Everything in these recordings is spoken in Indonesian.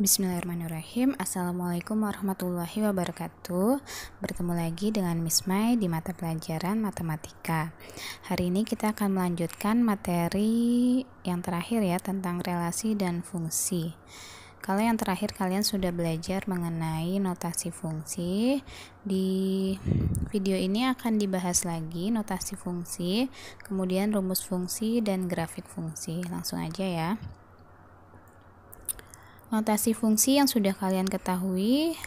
Bismillahirrahmanirrahim. Assalamualaikum warahmatullahi wabarakatuh. Bertemu lagi dengan Miss Mai di mata pelajaran matematika. Hari ini kita akan melanjutkan materi yang terakhir ya, tentang relasi dan fungsi. Kalau yang terakhir kalian sudah belajar mengenai notasi fungsi, di video ini akan dibahas lagi notasi fungsi, kemudian rumus fungsi dan grafik fungsi. Langsung aja ya. Notasi fungsi yang sudah kalian ketahui,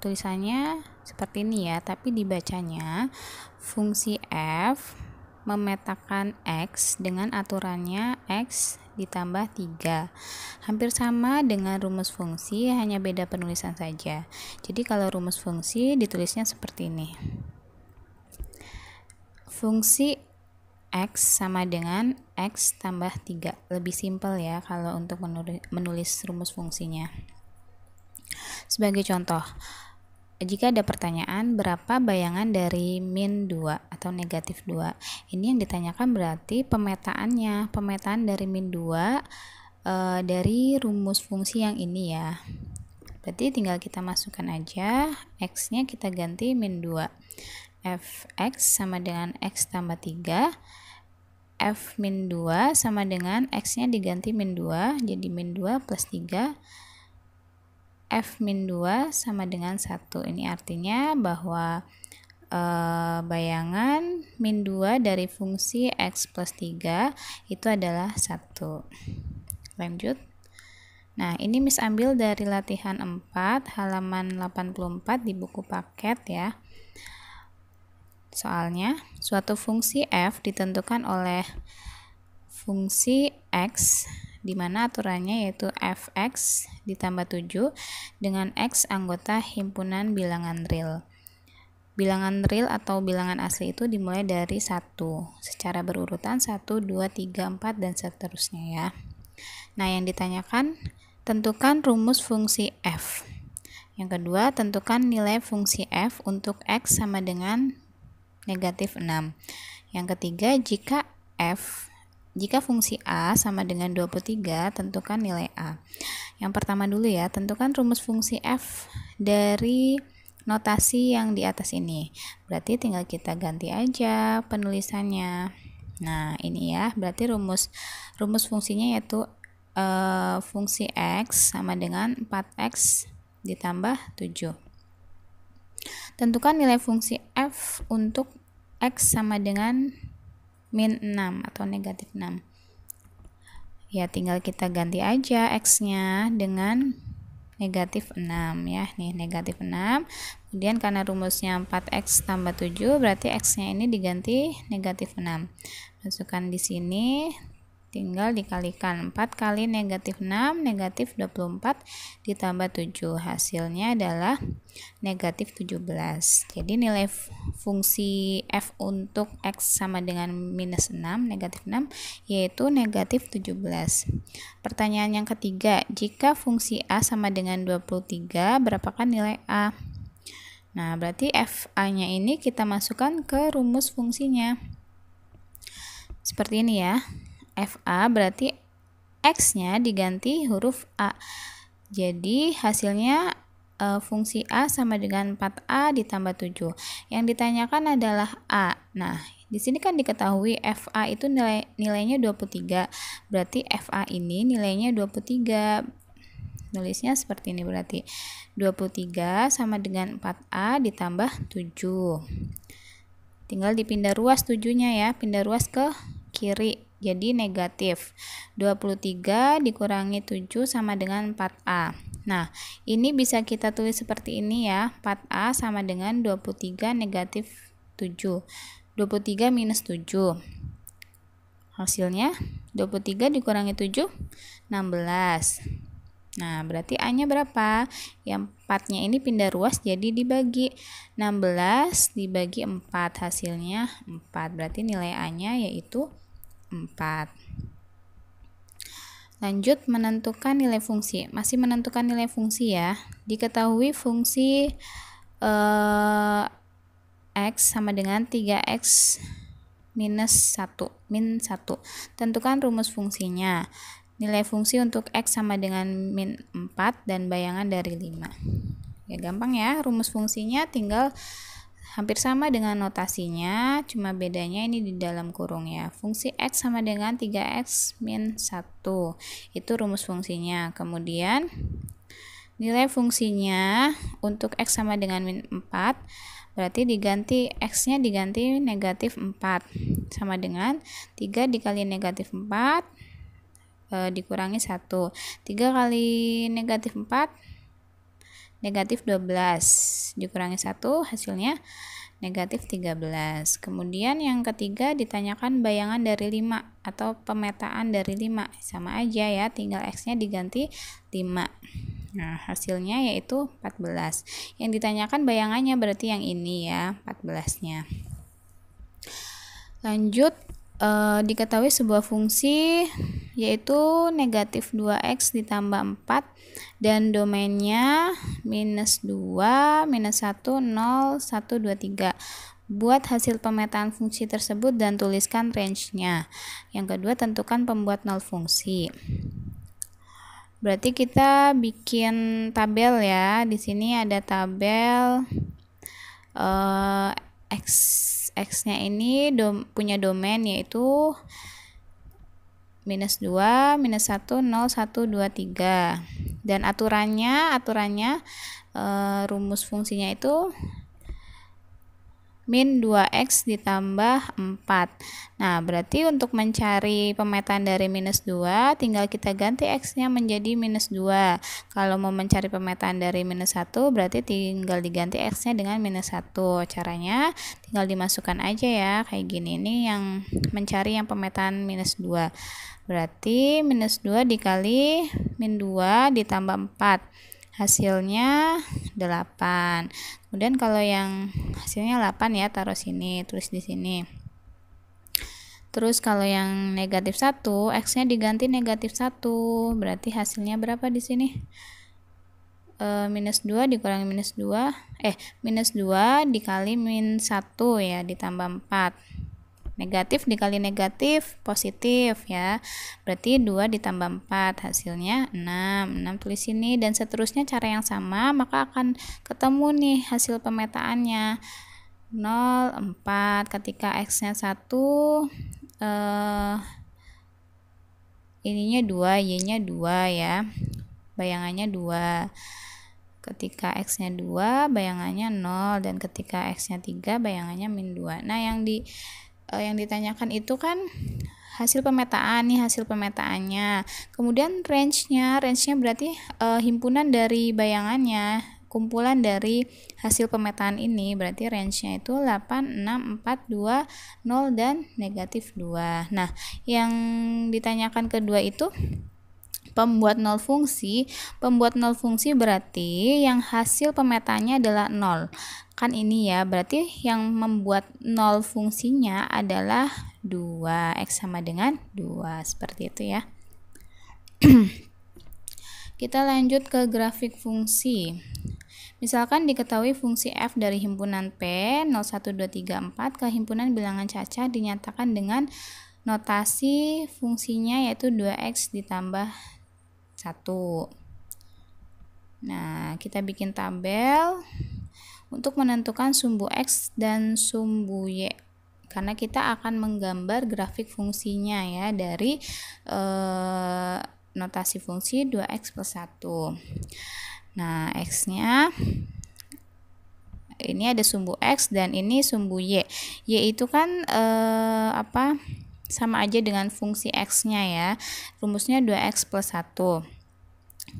tulisannya seperti ini ya, tapi dibacanya fungsi f memetakan x dengan aturannya x ditambah 3. Hampir sama dengan rumus fungsi, hanya beda penulisan saja. Jadi kalau rumus fungsi ditulisnya seperti ini. Fungsi X sama dengan X tambah 3. Lebih simpel ya kalau untuk menulis rumus fungsinya. Sebagai contoh, jika ada pertanyaan berapa bayangan dari min 2 atau negatif 2, ini yang ditanyakan berarti pemetaannya. Pemetaan dari min 2 dari rumus fungsi yang ini ya. Berarti tinggal kita masukkan aja, X-nya kita ganti min 2. Fx sama dengan X tambah 3. F min 2 sama dengan X-nya diganti min 2, jadi min 2 plus 3. F min 2 sama dengan 1. Ini artinya bahwa bayangan min 2 dari fungsi X plus 3 itu adalah 1. Lanjut. Nah, ini Miss ambil dari latihan 4, halaman 84 di buku paket ya. Soalnya, suatu fungsi f ditentukan oleh fungsi x, di mana aturannya yaitu fx ditambah 7 dengan x anggota himpunan bilangan real. Bilangan real atau bilangan asli itu dimulai dari 1, secara berurutan 1, 2, 3, 4, dan seterusnya ya. Nah, yang ditanyakan, tentukan rumus fungsi f. Yang kedua, tentukan nilai fungsi f untuk x sama dengan negatif 6. Yang ketiga, jika fungsi a sama dengan 23, tentukan nilai a. Yang pertama dulu ya, tentukan rumus fungsi f dari notasi yang di atas ini. Berarti tinggal kita ganti aja penulisannya. Nah, ini ya, berarti rumus fungsinya yaitu fungsi x sama dengan 4x ditambah 7. Tentukan nilai fungsi f untuk x sama dengan min 6 atau negatif 6. Ya, tinggal kita ganti aja x-nya dengan negatif 6 ya. Nih, negatif 6. Kemudian karena rumusnya 4x tambah 7, berarti x-nya ini diganti negatif 6. Masukkan di sini. Tinggal dikalikan 4 kali negatif 6, negatif 24 ditambah 7. Hasilnya adalah negatif 17. Jadi nilai fungsi f untuk x sama dengan minus 6, negatif 6, yaitu negatif 17. Pertanyaan yang ketiga, jika fungsi a sama dengan 23, berapakah nilai a? Nah, berarti fa-nya ini kita masukkan ke rumus fungsinya. Seperti ini ya. FA berarti X-nya diganti huruf A. Jadi hasilnya fungsi A sama dengan 4A ditambah 7. Yang ditanyakan adalah A. Nah, di sini kan diketahui FA itu nilainya 23. Berarti FA ini nilainya 23. Nulisnya seperti ini berarti. 23 sama dengan 4A ditambah 7. Tinggal dipindah ruas 7-nya ya. Pindah ruas ke kiri. Jadi negatif 23 dikurangi 7 sama dengan 4A. Nah, ini bisa kita tulis seperti ini ya. 4A sama dengan 23 negatif 7. 23 minus 7. Hasilnya 23 dikurangi 7, 16. Nah, berarti A-nya berapa? Yang 4-nya ini pindah ruas jadi dibagi. 16 dibagi 4, hasilnya 4. Berarti nilai A-nya yaitu 4. Lanjut, menentukan nilai fungsi. Masih menentukan nilai fungsi ya. Diketahui fungsi x sama dengan 3x minus 1, min 1. Tentukan rumus fungsinya. nilai fungsi untuk X sama dengan min 4 dan bayangan dari 5. Ya gampang ya, rumus fungsinya tinggal hampir sama dengan notasinya, cuma bedanya ini di dalam kurung ya. Fungsi X sama dengan 3X min 1. Itu rumus fungsinya. Kemudian nilai fungsinya untuk X sama dengan min 4, berarti diganti X-nya diganti negatif 4. Sama dengan 3 dikali negatif 4 dikurangi 1. 3 kali negatif 4 negatif 12 dikurangi 1 hasilnya negatif 13. Kemudian yang ketiga ditanyakan bayangan dari 5 atau pemetaan dari 5. Sama aja ya, tinggal X-nya diganti 5. Nah, hasilnya yaitu 14. Yang ditanyakan bayangannya berarti yang ini ya, 14-nya. Lanjut, diketahui sebuah fungsi yaitu negatif 2X ditambah 4 dan domainnya minus 2, minus 1, 0, 1, 2, 3. Buat hasil pemetaan fungsi tersebut dan tuliskan range-nya. Yang kedua, tentukan pembuat nol fungsi. Berarti kita bikin tabel ya. Di sini ada tabel X-nya ini punya domain yaitu minus 2, minus 1, 0, 1, 2, 3. Dan aturannya rumus fungsinya itu min 2X ditambah 4. Nah, berarti untuk mencari pemetaan dari minus 2, tinggal kita ganti X-nya menjadi minus 2. Kalau mau mencari pemetaan dari minus 1, berarti tinggal diganti X-nya dengan minus 1. Caranya tinggal dimasukkan aja ya, kayak gini. Ini yang mencari yang pemetaan minus 2. Berarti minus 2 dikali min 2 ditambah 4. Hasilnya 8. Kemudian kalau yang hasilnya 8 ya, taruh sini, tulis di sini. Terus kalau yang negatif 1, X-nya diganti negatif 1. Berarti hasilnya berapa di sini? Minus 2 dikurangi minus 2. Minus 2 dikali min 1 ya, ditambah 4. Negatif dikali negatif positif ya, berarti 2 ditambah 4 hasilnya 6 tulis sini, dan seterusnya cara yang sama, maka akan ketemu nih hasil pemetaannya 0, 4. Ketika X nya 1 ininya 2, Y nya 2 ya, bayangannya 2. Ketika X nya 2 bayangannya 0, dan ketika X nya 3 bayangannya min 2. Nah, yang ditanyakan itu kan hasil pemetaan nih, hasil pemetaannya. Kemudian range-nya berarti himpunan dari bayangannya, kumpulan dari hasil pemetaan ini, berarti range-nya itu 8, 6, 4, 2, 0 dan negatif 2. Nah, yang ditanyakan kedua itu pembuat nol fungsi. Pembuat nol fungsi berarti yang hasil pemetaannya adalah 0. Kan ini ya, berarti yang membuat nol fungsinya adalah 2. X sama dengan 2. Seperti itu ya. Kita lanjut ke grafik fungsi. Misalkan diketahui fungsi f dari himpunan P 0, 1, 2, 3, 4 ke himpunan bilangan cacat dinyatakan dengan notasi fungsinya yaitu 2X ditambah 1. Nah, kita bikin tabel untuk menentukan sumbu X dan sumbu Y, karena kita akan menggambar grafik fungsinya ya dari notasi fungsi 2X plus 1. Nah, X-nya ini ada sumbu X dan ini sumbu Y. Y itu kan sama aja dengan fungsi X-nya ya. Rumusnya 2X plus 1.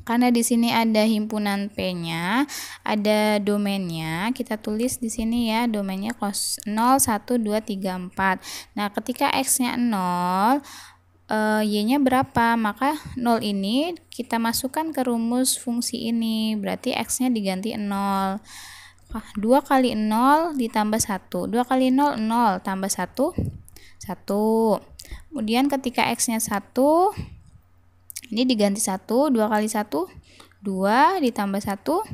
Karena di sini ada himpunan P-nya, ada domainnya, kita tulis di sini ya, domainnya 0, 1, 2, 3, 4. Nah, ketika X-nya 0, Y-nya berapa? Maka 0 ini kita masukkan ke rumus fungsi ini, berarti X-nya diganti 0. 2 kali 0 ditambah 1. 2 kali 0, 0. Tambah 1, 1. Kemudian ketika X-nya 1, ini diganti 1. 2 kali 1, 2. Ditambah 1,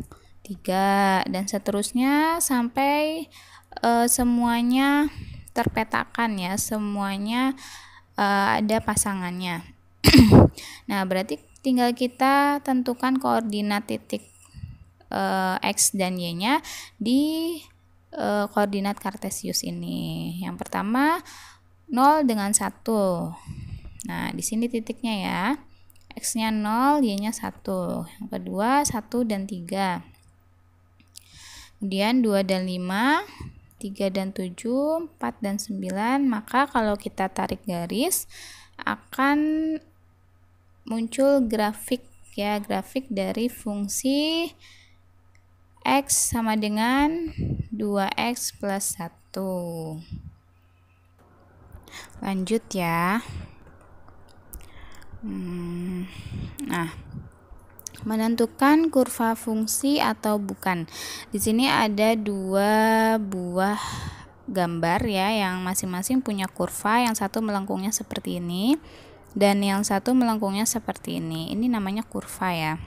3. Dan seterusnya sampai semuanya terpetakan ya. Semuanya ada pasangannya. Nah, berarti tinggal kita tentukan koordinat titik X dan Y-nya di koordinat Kartesius ini. Yang pertama 0 dengan 1. Nah, di sini titiknya ya. X-nya 0, Y-nya 1. Yang kedua 1 dan 3. Kemudian 2 dan 5, 3 dan 7, 4 dan 9. Maka kalau kita tarik garis akan muncul grafik ya, grafik dari fungsi X sama dengan 2X plus 1. Lanjut ya. Nah, menentukan kurva fungsi atau bukan. Di sini ada 2 buah gambar ya, yang masing-masing punya kurva. Yang satu melengkungnya seperti ini dan yang satu melengkungnya seperti ini. Ini namanya kurva ya.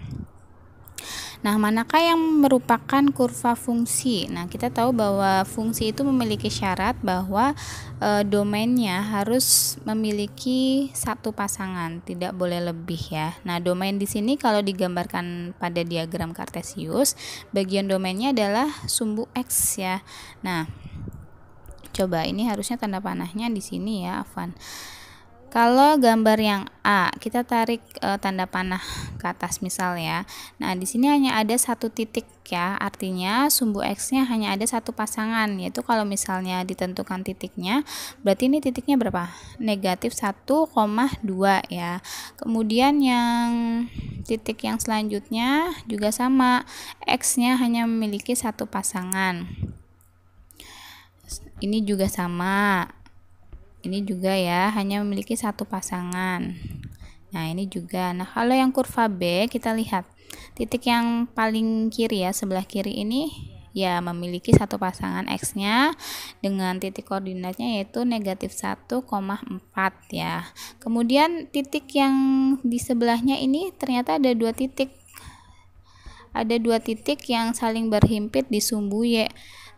Nah, manakah yang merupakan kurva fungsi? Nah, kita tahu bahwa fungsi itu memiliki syarat bahwa domainnya harus memiliki satu pasangan, tidak boleh lebih ya. Nah, domain di sini kalau digambarkan pada diagram Kartesius, bagian domainnya adalah sumbu X ya. Nah, coba ini harusnya tanda panahnya di sini ya, Afwan. Kalau gambar yang A, kita tarik tanda panah ke atas misal ya. Nah, di sini hanya ada satu titik ya, artinya sumbu X-nya hanya ada satu pasangan, yaitu kalau misalnya ditentukan titiknya, berarti ini titiknya berapa? Negatif 1,2 ya. Kemudian yang titik yang selanjutnya juga sama, X-nya hanya memiliki satu pasangan. Ini juga sama. Ini juga ya, hanya memiliki satu pasangan. Nah, ini juga. Nah, kalau yang kurva B, kita lihat titik yang paling kiri ya, sebelah kiri ini ya memiliki satu pasangan X-nya dengan titik koordinatnya yaitu negatif 1,4 ya. Kemudian titik yang di sebelahnya ini ternyata ada dua titik. Ada dua titik yang saling berhimpit di sumbu Y,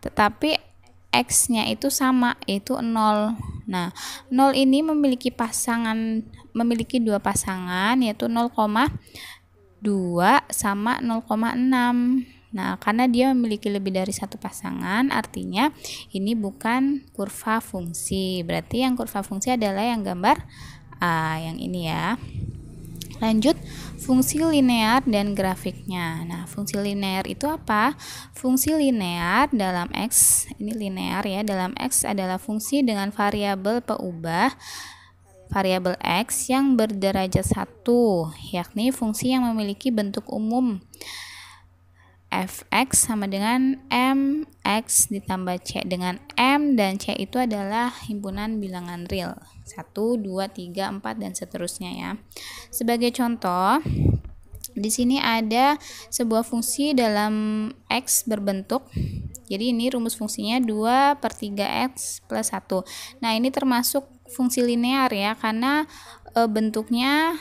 tetapi X-nya itu sama, yaitu 0. Nah, 0 ini memiliki dua pasangan, yaitu 0,2 sama 0,6. Nah, karena dia memiliki lebih dari satu pasangan, artinya ini bukan kurva fungsi. Berarti yang kurva fungsi adalah yang gambar A, yang ini ya. Lanjut, fungsi linear dan grafiknya. Nah, fungsi linear itu apa? Fungsi linear dalam X, ini linear ya, dalam X adalah fungsi dengan variabel peubah variabel X yang berderajat 1, yakni fungsi yang memiliki bentuk umum fx sama dengan mx ditambah c, dengan m dan c itu adalah himpunan bilangan real 1, 2, 3, 4 dan seterusnya ya. Sebagai contoh, di sini ada sebuah fungsi dalam x berbentuk, jadi ini rumus fungsinya 2/3x plus 1. Nah, ini termasuk fungsi linear ya, karena bentuknya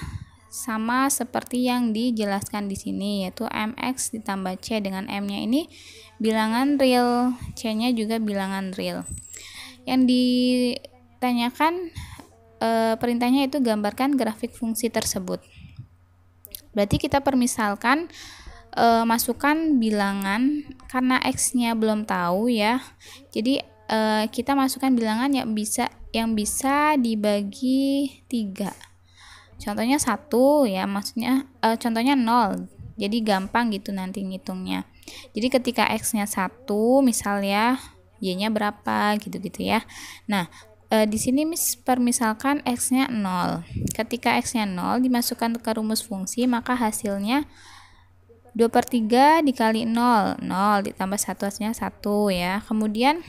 sama seperti yang dijelaskan di sini, yaitu mx ditambah c, dengan m-nya ini bilangan real, c-nya juga bilangan real. Yang ditanyakan perintahnya itu gambarkan grafik fungsi tersebut. Berarti kita permisalkan masukkan bilangan, karena x-nya belum tahu ya. Jadi kita masukkan bilangan yang bisa dibagi 3. Contohnya 1 ya, maksudnya contohnya 0. Jadi gampang gitu nanti ngitungnya. Jadi ketika x-nya 1 misal ya, y-nya berapa gitu-gitu ya. Nah, di sini permisalkan x-nya 0. Ketika x-nya 0 dimasukkan ke rumus fungsi, maka hasilnya 2/3 dikali 0, 0 ditambah 1 hasilnya 1 ya. Kemudian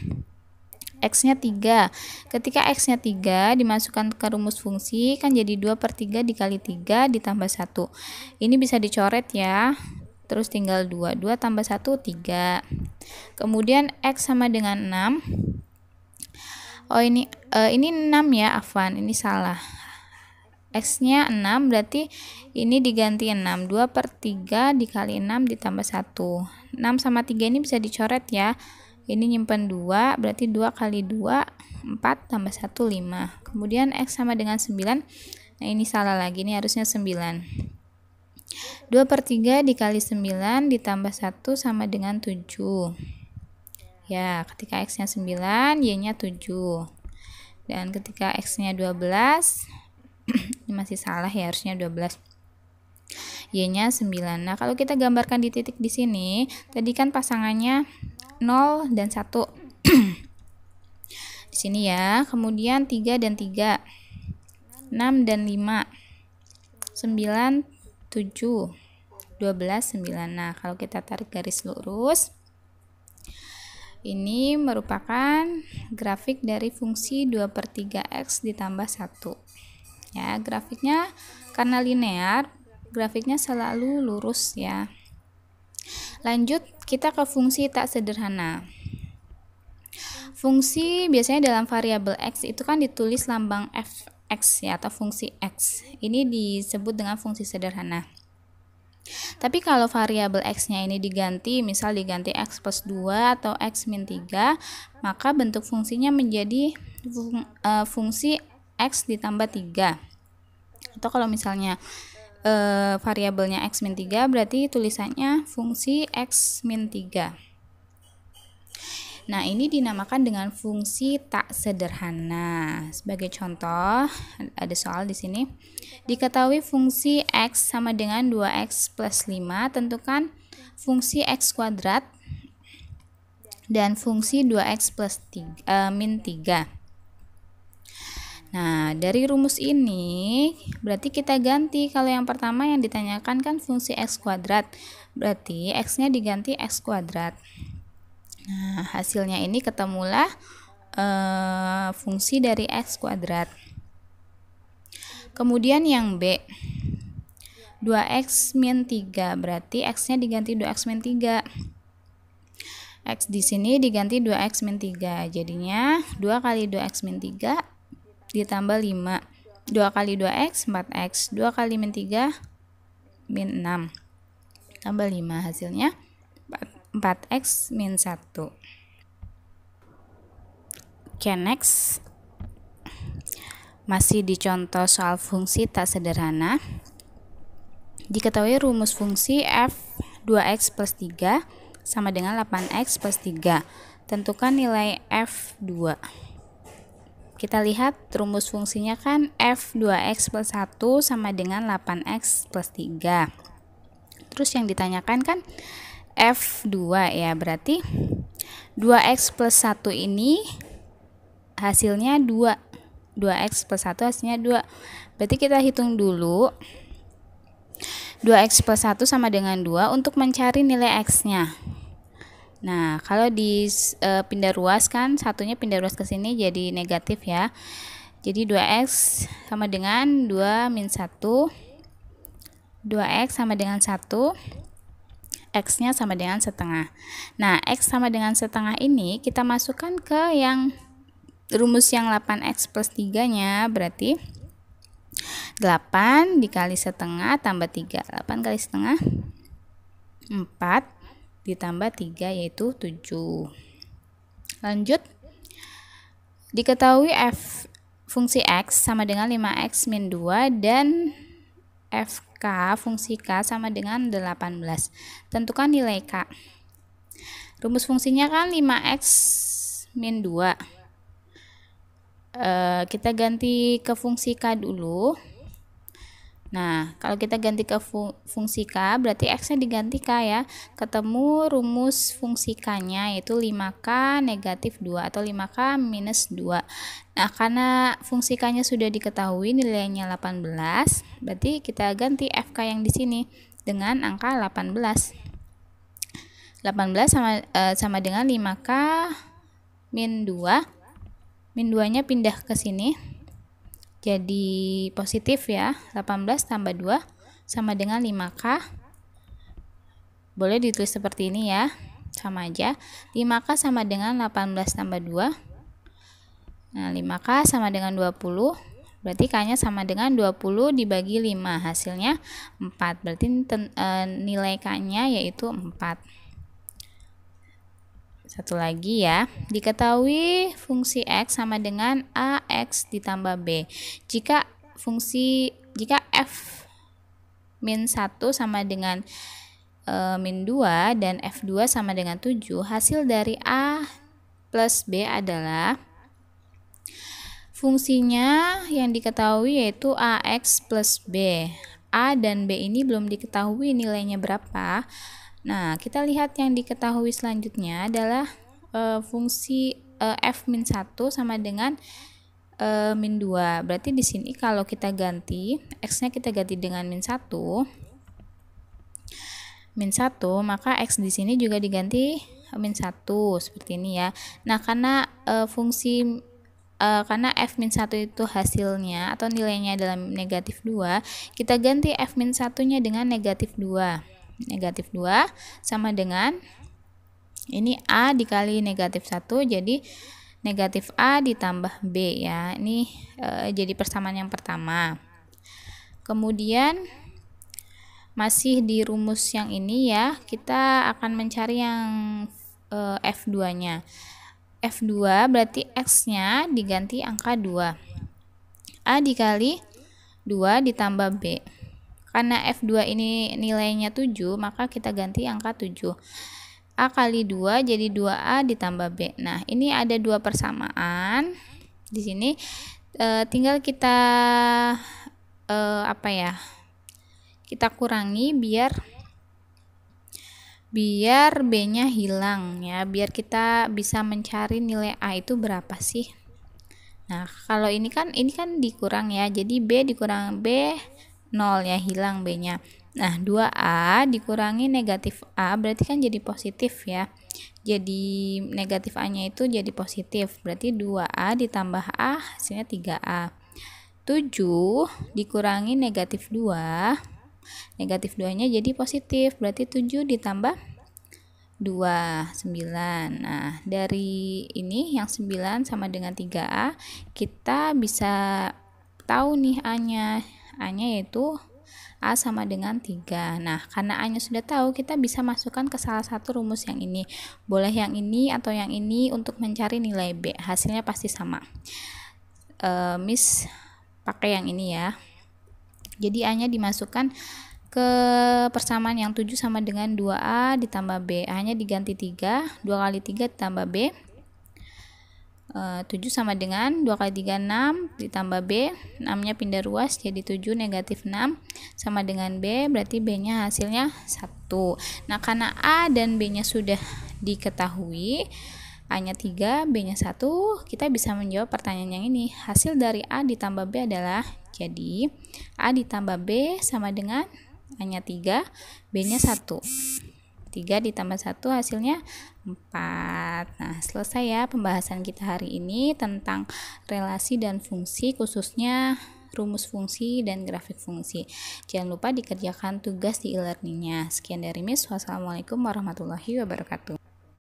X-nya 3. Ketika X-nya 3 dimasukkan ke rumus fungsi, kan jadi 2/3 dikali 3 ditambah 1. Ini bisa dicoret ya. Terus tinggal 2. 2 tambah 1, 3. Kemudian X sama dengan 6. Oh, ini 6 ya, Afwan. Ini salah. X-nya 6, berarti ini diganti 6. 2/3 dikali 6 ditambah 1. 6 sama 3 ini bisa dicoret ya. Ini nyimpen 2, berarti 2 kali 2, 4 tambah 1, 5. Kemudian X sama dengan 9, Nah, ini salah lagi, ini harusnya 9. 2/3 dikali 9 ditambah 1 sama dengan 7. Ya, ketika X-nya 9, Y-nya 7. Dan ketika X-nya 12, ini masih salah ya, harusnya 12. Y-nya 9. Nah, kalau kita gambarkan di titik di sini, tadi kan pasangannya 0 dan 1. Di sini ya, kemudian 3 dan 3. 6 dan 5. 9, 7. 12, 9. Nah, kalau kita tarik garis lurus, ini merupakan grafik dari fungsi 2/3x ditambah 1. Ya, grafiknya karena linear, grafiknya selalu lurus ya. Lanjut, kita ke fungsi tak sederhana. Fungsi biasanya dalam variabel x itu kan ditulis lambang fx ya, atau fungsi x. Ini disebut dengan fungsi sederhana. Tapi kalau variabel x-nya ini diganti, misal diganti x plus 2 atau x min 3, maka bentuk fungsinya menjadi fungsi x ditambah 3. Atau kalau misalnya variabelnya x min 3, berarti tulisannya fungsi x min 3. Nah, ini dinamakan dengan fungsi tak sederhana. Sebagai contoh, ada soal di sini. Diketahui fungsi x sama dengan 2x plus 5, tentukan fungsi x kuadrat dan fungsi 2x plus min 3. Nah, dari rumus ini berarti kita ganti. Kalau yang pertama yang ditanyakan kan fungsi x kuadrat, berarti x-nya diganti x kuadrat. Nah, hasilnya ini ketemulah fungsi dari x kuadrat. Kemudian yang B, 2x min 3, berarti x-nya diganti 2x min 3. X di sini diganti 2x min 3, jadinya 2 kali 2x min 3 ditambah 5. 2 kali 2x, 4x. 2 kali min 3, min 6. Tambah 5, hasilnya 4x min 1. Oke, next. Masih di contoh soal fungsi tak sederhana. Diketahui rumus fungsi f 2x plus 3 sama dengan 8x plus 3. Tentukan nilai f2. Kita lihat rumus fungsinya kan f 2x plus 1 sama dengan 8x plus 3. Terus yang ditanyakan kan f2 ya, berarti 2x plus 1 ini hasilnya 2. 2x plus 1 hasilnya 2. Berarti kita hitung dulu 2x plus 1 sama dengan 2 untuk mencari nilai x-nya. Nah, kalau di pindah ruas kan, satunya pindah ruas ke sini jadi negatif ya. Jadi 2x sama dengan 2 min 1. 2x sama dengan 1. X-nya sama dengan setengah. Nah, X sama dengan setengah ini kita masukkan ke yang rumus yang 8x plus 3-nya, berarti 8 dikali setengah tambah 3. 8 kali setengah 4 ditambah 3 yaitu 7. Lanjut. Diketahui fungsi x sama dengan 5x min 2 dan fk fungsi k sama dengan 18. Tentukan nilai k. Rumus fungsinya kan 5x min 2. Kita ganti ke fungsi k dulu. Nah, kalau kita ganti ke fungsi k, berarti x-nya diganti k ya. Ketemu rumus fungsi k-nya yaitu 5k negatif 2 atau 5k minus 2. Nah, karena fungsi k-nya sudah diketahui nilainya 18, berarti kita ganti fk yang di sini dengan angka 18. 18 sama dengan 5k min 2. Min 2-nya pindah ke sini. Jadi positif ya, 18 tambah 2 sama dengan 5k. Boleh ditulis seperti ini ya, sama aja. 5k sama dengan 18 tambah 2. Nah, 5k sama dengan 20. Berarti k-nya sama dengan 20 dibagi 5. Hasilnya 4. Berarti nilai k-nya yaitu 4. Satu lagi ya, diketahui fungsi x sama dengan ax ditambah b. Jika f min 1 sama dengan min 2 dan f2 sama dengan 7, hasil dari A plus B adalah fungsinya yang diketahui yaitu AX plus B. A dan B ini belum diketahui nilainya berapa. Nah, kita lihat yang diketahui selanjutnya adalah fungsi f min 1 sama dengan min 2. Berarti di sini kalau kita ganti, x-nya kita ganti dengan min 1, maka x di sini juga diganti min 1 seperti ini ya. Nah, karena karena f min 1 itu hasilnya atau nilainya adalah negatif 2, kita ganti f min 1-nya dengan negatif 2. Negatif 2 sama dengan ini A dikali negatif 1, jadi negatif A ditambah B ya. Ini jadi persamaan yang pertama. Kemudian masih di rumus yang ini ya, kita akan mencari yang F2-nya. F2 berarti X-nya diganti angka 2. A dikali 2 ditambah B. Karena F2 ini nilainya 7, maka kita ganti angka 7. A kali 2 jadi 2A ditambah B. Nah, ini ada dua persamaan. Di sini tinggal kita kita kurangi biar B-nya hilang ya, biar kita bisa mencari nilai A itu berapa sih. Nah, kalau ini kan dikurang ya, jadi B dikurang B 0 ya, hilang B-nya. Nah, 2A dikurangi negatif A berarti kan jadi positif ya. Jadi negatif A-nya itu jadi positif, berarti 2A ditambah A hasilnya 3A. 7 dikurangi negatif 2, negatif 2-nya jadi positif, berarti 7 ditambah 2, 9. Nah, dari ini yang 9 sama dengan 3A, kita bisa tahu nih A-nya yaitu A sama dengan 3. Nah, karena A-nya sudah tahu, kita bisa masukkan ke salah satu rumus yang ini. Boleh yang ini atau yang ini untuk mencari nilai B. Hasilnya pasti sama. Miss pakai yang ini ya. Jadi A-nya dimasukkan ke persamaan yang 7 sama dengan 2A ditambah B. A-nya diganti 3, 2 kali 3 ditambah B. 7 sama dengan 2 kali 3 6 ditambah B, 6-nya pindah ruas jadi 7 negatif 6 sama dengan B, berarti B-nya hasilnya 1. Nah, karena A dan B-nya sudah diketahui, A-nya 3, B-nya 1, kita bisa menjawab pertanyaan yang ini. Hasil dari A ditambah B adalah, jadi A ditambah B sama dengan A-nya 3, B-nya 1. 3 ditambah 1 hasilnya 4. Nah, selesai ya pembahasan kita hari ini tentang relasi dan fungsi, khususnya rumus fungsi dan grafik fungsi. Jangan lupa dikerjakan tugas di e-learningnya. Sekian dari Miss. Wassalamualaikum warahmatullahi wabarakatuh.